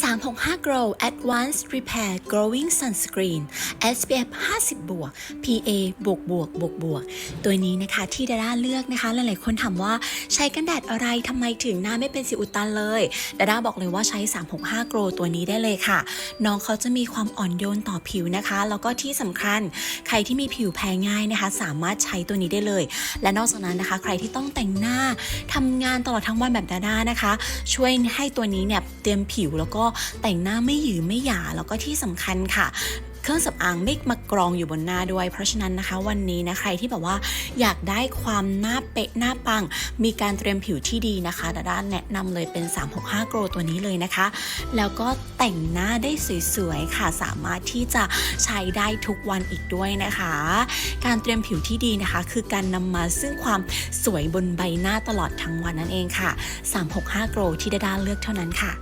365 Glow Advanced Repair Glowing Sunscreen SPF 50 บวก PA บวกบวกบวกบวกตัวนี้นะคะที่ดาด้าเลือกนะคะหลายๆคนถามว่าใช้กันแดดอะไรทำไมถึงหน้าไม่เป็นสิวอุดตันเลยดาด้าบอกเลยว่าใช้ 365 Glow ตัวนี้ได้เลยค่ะน้องเขาจะมีความอ่อนโยนต่อผิวนะคะแล้วก็ที่สำคัญใครที่มีผิวแพ้ง่ายนะคะสามารถใช้ตัวนี้ได้เลยและนอกจากนั้นนะคะใครที่ต้องแต่งหน้าทำงานตลอดทั้งวันแบบดาด้านะคะช่วยให้ตัวนี้เนี่ยเตรียมผิวแล้วก็แต่งหน้าไม่หยือไม่หยาแล้วก็ที่สำคัญค่ะเครื่องสำอางไม่มากรองอยู่บนหน้าด้วยเพราะฉะนั้นนะคะวันนี้นะใครที่แบบว่าอยากได้ความหน้าเป๊ะหน้าปังมีการเตรียมผิวที่ดีนะคะดาด้าแนะนำเลยเป็น 365 Glow ตัวนี้เลยนะคะแล้วก็แต่งหน้าได้สวยๆค่ะสามารถที่จะใช้ได้ทุกวันอีกด้วยนะคะการเตรียมผิวที่ดีนะคะคือการนำมาซึ่งความสวยบนใบหน้าตลอดทั้งวันนั่นเองค่ะ 365 Glow ที่ดาด้าเลือกเท่านั้นค่ะ